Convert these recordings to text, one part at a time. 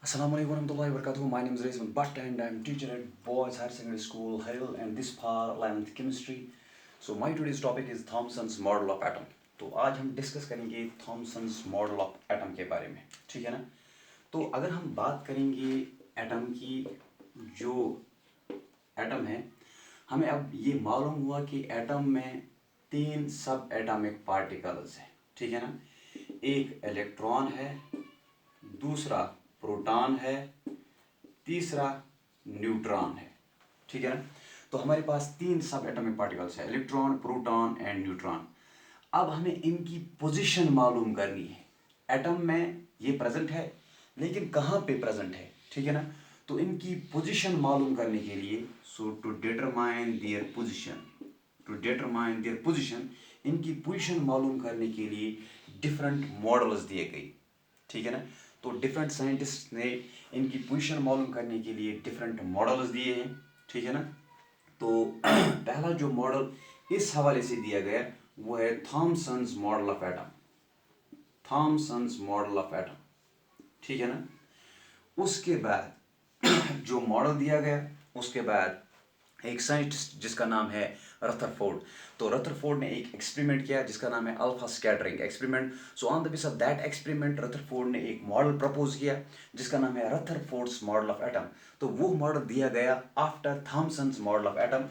Assalamu alaikum warahmatullahi wabarakatuh. My name is Rizwan Bhatt and I'm teacher at Boys Higher Secondary School, Hill, and this far 11th chemistry. So my today's topic is Thomson's model of atom. तो आज हम discuss करेंगे Thomson's model of atom के बारे में, ठीक है ना। तो अगर हम बात करेंगे एटम की, जो एटम है, हमें अब ये मालूम हुआ कि एटम में तीन सब एटॉमिक पार्टिकल्स हैं, ठीक है ना। एक इलेक्ट्रॉन है, दूसरा प्रोटॉन है, तीसरा न्यूट्रॉन है, ठीक है ना। तो हमारे पास तीन सब एटॉमिक पार्टिकल्स है, इलेक्ट्रॉन, प्रोटॉन एंड न्यूट्रॉन। अब हमें इनकी पोजीशन मालूम करनी है। एटम में ये प्रेजेंट है, लेकिन कहाँ पे प्रेजेंट है, ठीक है ना। तो इनकी पोजीशन मालूम करने के लिए, सो टू डिटरमाइन देयर पोजीशन, इनकी पोजीशन मालूम करने के लिए डिफरेंट मॉडल्स दिए गए, ठीक है ना। तो डिफरेंट साइंटिस्ट ने इनकी पोजीशन मालूम करने के लिए डिफरेंट मॉडल्स दिए हैं, ठीक है ना। तो पहला जो मॉडल इस हवाले से दिया गया वो है थॉमसन्स मॉडल ऑफ एटम, ठीक है ना। उसके बाद जो मॉडल दिया गया, उसके बाद एक साइंटिस्ट जिसका नाम है रथरफोर्ड। तो रथरफोर्ड ने एक एक्सपेरिमेंट किया जिसका नाम है alpha scattering experiment. So on the base of that experiment Rutherford ने एक मॉडल प्रपोज किया जिसका नाम है रथरफोर्ड्स मॉडल ऑफ एटम। तो वो मॉडल दिया गया after Thomson's model of atom.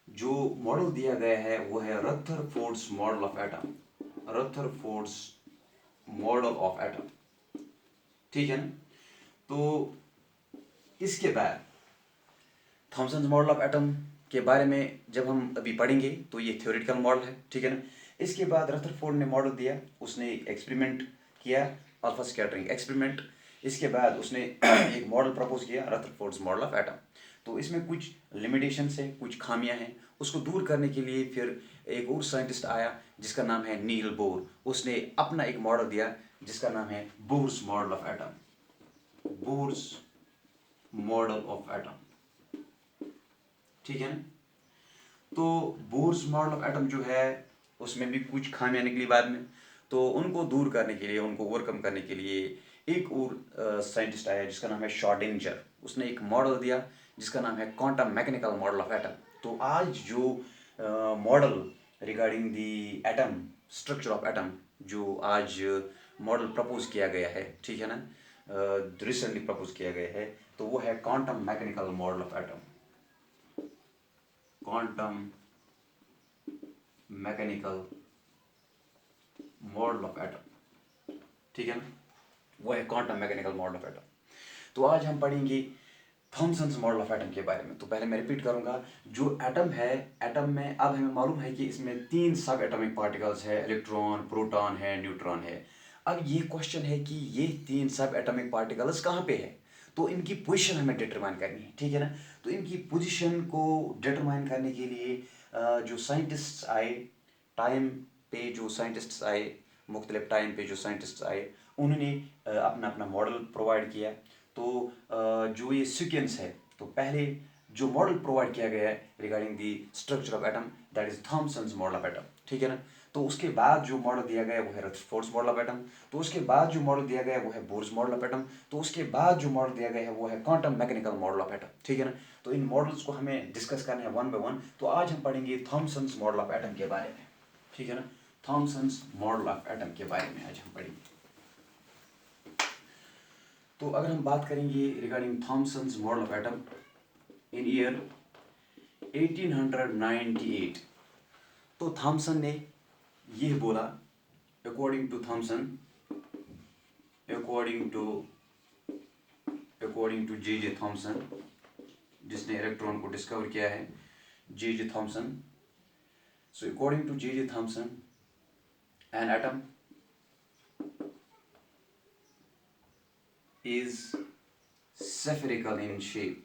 जो मॉडल दिया गया है वो है Rutherford's model of atom, Rutherford's model of atom, ठीक है ना। तो इसके बाद थॉमसन्स मॉडल ऑफ एटम के बारे में जब हम अभी पढ़ेंगे तो ये थ्योरेटिकल मॉडल है, ठीक है ना। इसके बाद रथरफोर्ड ने मॉडल दिया, उसने एक एक्सपेरिमेंट किया, अल्फा स्कैटरिंग एक्सपेरिमेंट। इसके बाद उसने एक मॉडल प्रपोज किया, रथरफोर्ड्स मॉडल ऑफ एटम। तो इसमें कुछ लिमिटेशंस है, कुछ खामियां हैं। उसको दूर करने के लिए फिर एक और साइंटिस्ट आया जिसका नाम है नील बोर। उसने अपना एक मॉडल दिया जिसका नाम है Bohr's model of atom, Bohr's model of atom, ठीक है ना। तो बोर्स मॉडल ऑफ एटम जो है उसमें भी कुछ खामियां निकली बाद में। तो उनको दूर करने के लिए, उनको ओवरकम करने के लिए एक और साइंटिस्ट आया जिसका नाम है शॉर्डिंजर। उसने एक मॉडल दिया जिसका नाम है quantum mechanical model of atom. तो आज जो model regarding the atom, structure of atom, जो आज मॉडल प्रपोज किया गया है, ठीक है ना, रिसेंटली प्रपोज किया गया है, तो वो है quantum mechanical model of atom, quantum mechanical model of atom, ठीक है ना। वो है quantum mechanical model of atom. तो आज हम पढ़ेंगे थॉमसन्स मॉडल ऑफ एटम के बारे में। तो पहले मैं रिपीट करूंगा, जो एटम है, एटम में अब हमें मालूम है कि इसमें तीन सब एटॉमिक पार्टिकल्स है, इलेक्ट्रॉन, प्रोटॉन है, न्यूट्रॉन है। अब ये क्वेश्चन है कि ये तीन सब एटॉमिक पार्टिकल्स कहाँ पे है, तो इनकी पोजीशन हमें डिटरमाइन करनी है, ठीक है ना। तो इनकी पोजीशन को डिटरमाइन करने के लिए जो साइंटिस्ट्स आए, टाइम पे जो साइंटिस्ट्स आए, मुख्तलिफ टाइम पे जो साइंटिस्ट्स आए, उन्होंने अपना अपना मॉडल प्रोवाइड किया। तो जो ये सीक्वेंस है, तो पहले जो मॉडल प्रोवाइड किया गया है regarding the structure of atom, that is Thomson's model of atom, ठीक है ना। तो उसके बाद जो मॉडल दिया गया वो है रथरफोर्ड्स मॉडल ऑफ एटम। तो उसके बाद जो मॉडल दिया गया वो है बोर्स मॉडल ऑफ एटम। तो उसके बाद जो मॉडल दिया गया है वो है quantum mechanical model of atom, ठीक है ना। तो इन मॉडल्स को हमें डिस्कस करना है वन बाय वन। तो आज हम पढ़ेंगे थॉमसन्स मॉडल ऑफ एटम के बारे में, ठीक है ना। थॉमसन्स मॉडल ऑफ एटम के बारे में आज हम पढ़ेंगे। तो अगर हम बात करेंगे regarding Thomson's model of atom in year 1898, तो थॉमसन ने यह बोला, according to Thomson, according to J J Thomson, जिसने इलेक्ट्रॉन को डिस्कवर किया है, J J Thomson. So according to J J Thomson, an atom is spherical in shape.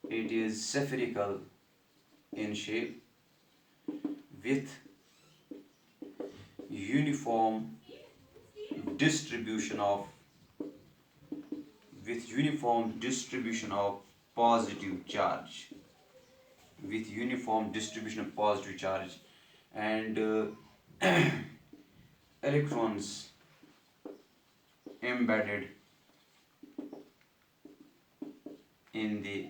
It is spherical in shape with uniform distribution of positive charge, with uniform distribution of positive charge, and electrons embedded in the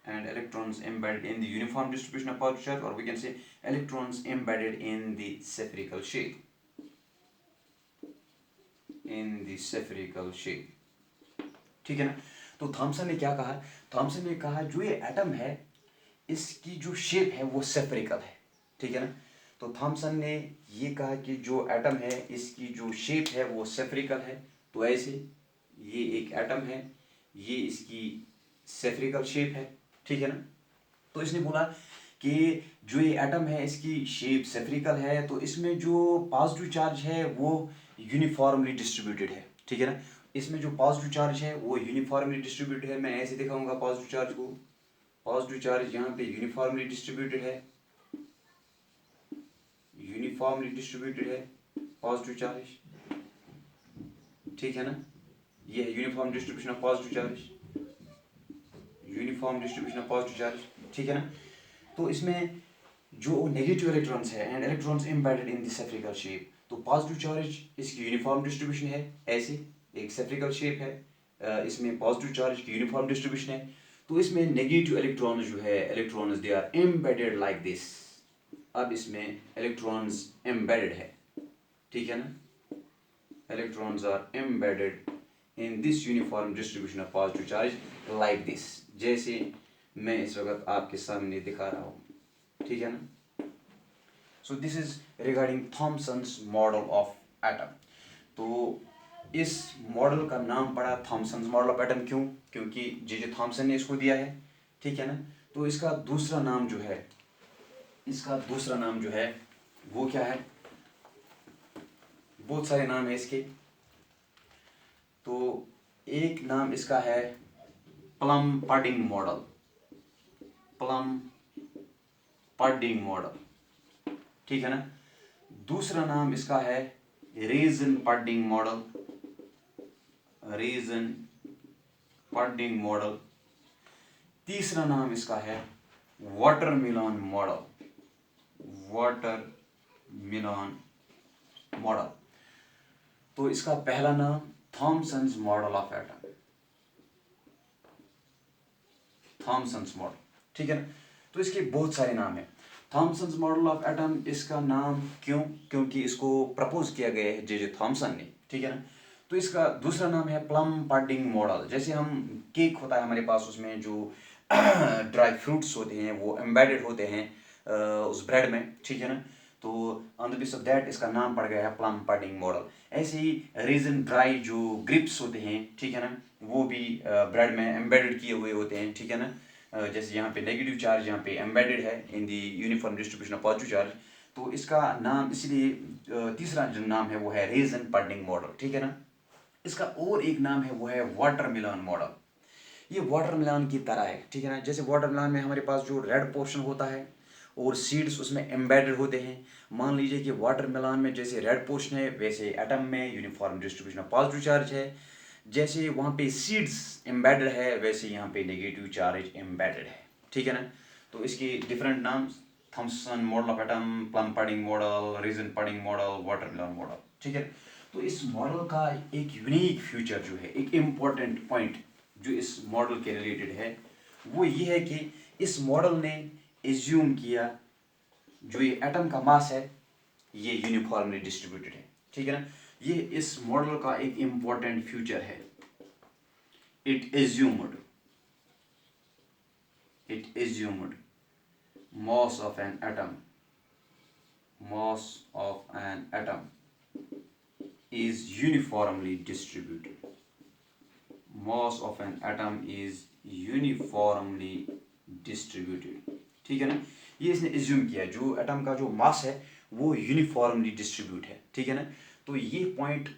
and electrons embedded in the uniform distribution of positive charge, or we can say electrons embedded in the spherical shape, in the spherical shape. ठीक है ना। तो Thomson ने क्या कहा, Thompson ने कहा जो ये एटम है इसकी जो शेप है वो सेफरिकल है। ठीक है ना। तो थॉमसन ने ये कहा कि जो एटम है इसकी जो शेप है वो सेफरिकल है। तो ऐसे ये एक एटम है, ये इसकी सेफरिकल शेप है। ठीक है ना। तो इसने बोला कि जो ये एटम है इसकी शेप सेफरिकल है, तो इसमें जो पॉजिटिव चार्ज है वो यूनिफॉर्मली डिस्ट्रीब्यूटेड है। ठीक है ना। इसमें जो पॉजिटिव चार्ज है वो यूनिफॉर्मली डिस्ट्रीब्यूटेड है। मैं ऐसे दिखाऊंगा पॉजिटिव चार्ज को, पॉजिटिव चार्ज यहाँ पे यूनिफॉर्मली डिस्ट्रीब्यूटेड है, यूनिफॉर्मली डिस्ट्रीब्यूटेड है पॉजिटिव चार्ज। ठीक है ना। ये है uniform distribution of positive charge, uniform distribution of positive charge. ठीक है ना। तो इसमें जो नेगेटिव इलेक्ट्रॉन्स है and electrons embedded in the spherical shape, तो पॉजिटिव चार्ज इसकी यूनिफॉर्म डिस्ट्रीब्यूशन है, ऐसे एक सेफरिकल शेप है, इसमें पॉजिटिव चार्ज की यूनिफॉर्म डिस्ट्रीब्यूशन है। तो इसमें नेगेटिव इलेक्ट्रॉन्स जो है electrons they are embedded like this. अब इसमें इलेक्ट्रॉन्स एम्बेडेड है। ठीक है ना। Electrons are embedded in this uniform distribution of positive charge like this, जैसे मैं इस वक्त आपके सामने दिखा रहा हूँ। ठीक है ना। So this is regarding Thomson's model of atom. तो इस मॉडल का नाम पड़ा थॉमसन्स मॉडल ऑफ एटम। क्यों? क्योंकि जे थॉमसन ने इसको दिया है। ठीक है ना। तो इसका दूसरा नाम जो है, इसका दूसरा नाम जो है वो क्या है, बहुत सारे नाम है इसके। तो एक नाम इसका है plum pudding model, plum pudding model. ठीक है ना। दूसरा नाम इसका है raisin pudding model, raisin pudding model. तीसरा नाम इसका है वाटरमेलन मॉडल, वाटरमेलन मॉडल। तो इसका पहला नाम Thomson's model of atom, Thomson's model. ठीक है ना। तो इसके बहुत सारे नाम हैं। थॉमसन्स मॉडल ऑफ एटम, इसका नाम क्यों? क्योंकि इसको प्रपोज किया गया है जे थॉमसन ने। ठीक है ना। तो इसका दूसरा नाम है प्लम पडिंग मॉडल। जैसे हम केक होता है हमारे पास, उसमें जो ड्राई फ्रूट्स होते हैं वो एम्बेडेड होते हैं उस ब्रेड में। ठीक है ना। तो on the base of that इसका नाम पड़ गया है प्लम पडिंग मॉडल। ऐसे ही रीजन ड्राई जो ग्रिप्स होते हैं, ठीक है ना, वो भी ब्रेड में एम्बेडेड किए हुए होते हैं। ठीक है ना। जैसे यहाँ पे नेगेटिव चार्ज यहाँ पे एम्बेडेड है in the uniform distribution of positive charge. तो इसका नाम इसलिए तीसरा जो नाम है वो है रेजन पडिंग मॉडल। ठीक है ना। इसका और एक नाम है वो है वाटरमेलन मॉडल। ये वाटरमेलन की तरह है। ठीक है ना। जैसे वाटरमेलन में हमारे पास जो रेड पोर्शन होता है और सीड्स उसमें एम्बेडेड होते हैं। मान लीजिए कि वाटरमेलन में जैसे रेड पोर्शन है, वैसे एटम में uniform distribution of positive charge है। जैसे वहाँ पे सीड्स एम्बेडेड है, वैसे यहाँ पे नेगेटिव चार्ज एम्बेडेड है। ठीक है ना। तो इसके डिफरेंट नाम Thomson model of atom, plum pudding model, raisin pudding model, watermelon model. ठीक है। तो इस मॉडल का एक यूनिक फ्यूचर जो है, एक इम्पॉर्टेंट पॉइंट जो इस मॉडल के रिलेटेड है वो ये है कि इस मॉडल ने एज्यूम किया जो ये एटम का मास है ये यूनिफॉर्मली डिस्ट्रीब्यूटेड है। ठीक है ना। ये इस मॉडल का एक इम्पॉर्टेंट फ्यूचर है। It assumed mass of an atom, mass of an atom is uniformly distributed, mass of an atom is uniformly distributed। ठीक है ना। ये इसने एज्यूम किया जो एटम का जो मास है वो यूनिफॉर्मली डिस्ट्रीब्यूट है। ठीक है ना। तो ये पॉइंट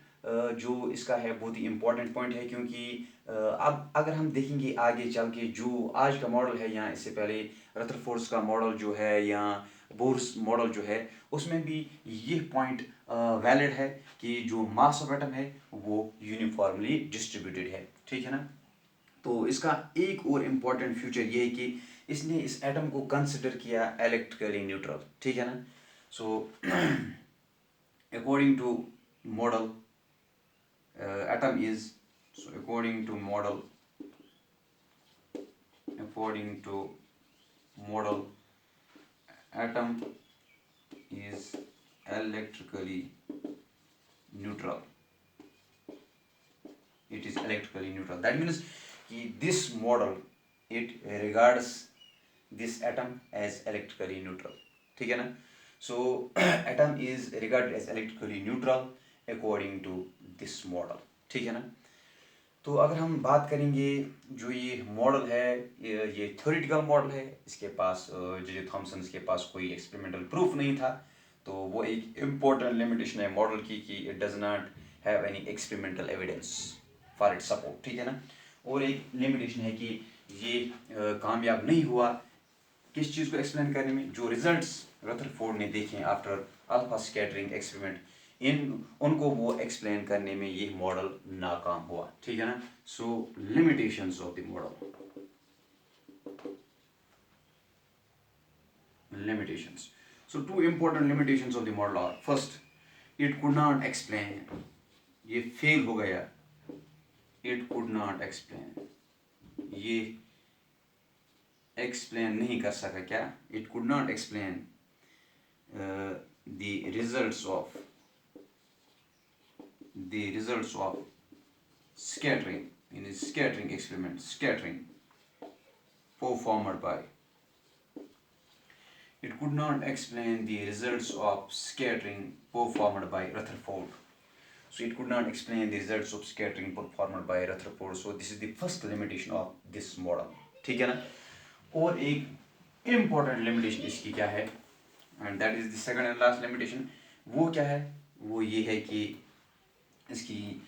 जो इसका है बहुत ही इंपॉर्टेंट पॉइंट है, क्योंकि अब अगर हम देखेंगे आगे चल के जो आज का मॉडल है या इससे पहले रदरफोर्ड का मॉडल जो है या बोर्स मॉडल जो है, उसमें भी ये पॉइंट वैलिड है कि जो मास ऑफ एटम है वो यूनिफॉर्मली डिस्ट्रीब्यूटेड है। ठीक है ना। तो इसका एक और इम्पॉर्टेंट फ्यूचर ये है कि इसने इस एटम को कंसिडर किया इलेक्ट्रिकली न्यूट्रल। ठीक है ना। So according to model atom is, so according to model atom is electrically neutral. It is electrically neutral. That means this model, it regards this atom as electrically neutral. ठीक है ना? So atom is regarded as electrically neutral according to this model. ठीक है ना? तो अगर हम बात करेंगे जो ये मॉडल है, ये थ्योरेटिकल मॉडल है, इसके पास जे थॉमसन के पास कोई एक्सपेरिमेंटल प्रूफ नहीं था, तो वो एक इम्पोर्टेंट लिमिटेशन है मॉडल की कि it does not have any experimental evidence for it support. ठीक है ना? और एक लिमिटेशन है कि ये कामयाब नहीं हुआ किस चीज़ को एक्सप्लेन करने में, जो रिजल्ट्स रदरफोर्ड ने देखे आफ्टर अल्फा स्कैटरिंग एक्सपेरिमेंट, उनको वो एक्सप्लेन करने में ये मॉडल नाकाम हुआ. ठीक है ना? So limitations of the model. limitations. So two important limitations of the model are, first, it could not explain, ये फेल हो गया, it could not explain, ये explain नहीं कर सका. क्या? It could not explain the results of scattering in a scattering experiment, scattering performed by. It could not explain the results of scattering performed by Rutherford. So it could not explain the results of scattering performed by Rutherford. So this is the first limitation of this model. ठीक है ना? और एक important limitation इसकी क्या है? And that is the second and last limitation. वो क्या है? वो ये है कि इसकी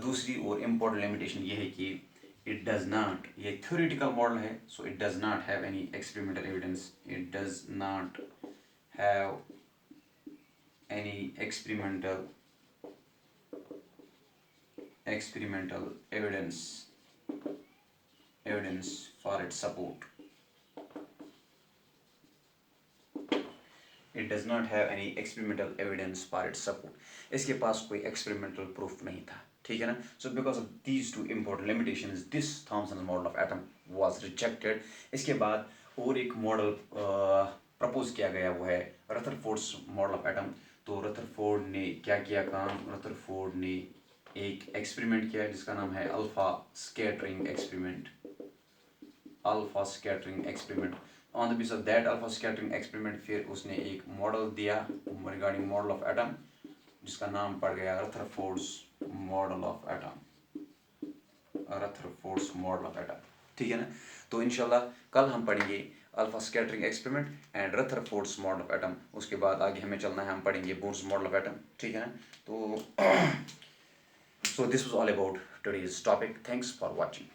दूसरी और important limitation ये है कि it does not, ये theoretical model है, so it does not have any experimental evidence. It does not have any experimental evidence for its support. It does not have any experimental evidence for its support. इसके पास कोई experimental proof नहीं था. ठीक है ना? So because of these two important limitations, this Thomson's model of atom was rejected. इसके बाद और एक मॉडल प्रपोज किया गया, वो है रदरफोर्ड्स मॉडल ऑफ एटम. तो रदरफोर्ड ने क्या किया काम? रदरफोर्ड ने एक एक्सपेरिमेंट किया जिसका नाम है alpha scattering experiment. On the base of that alpha scattering experiment फिर उसने एक मॉडल दिया रिगार्डिंग मॉडल ऑफ एटम जिसका नाम पड़ गया रदरफोर्ड्स मॉडल ऑफ एटम. ठीक है ना? तो इंशाल्लाह कल हम पढ़ेंगे alpha scattering experiment and Rutherford's model of atom. उसके बाद आगे हमें चलना है, हम पढ़ेंगे बोर्स मॉडल ऑफ एटम. ठीक है ना? तो so this was all about today's topic. Thanks for watching.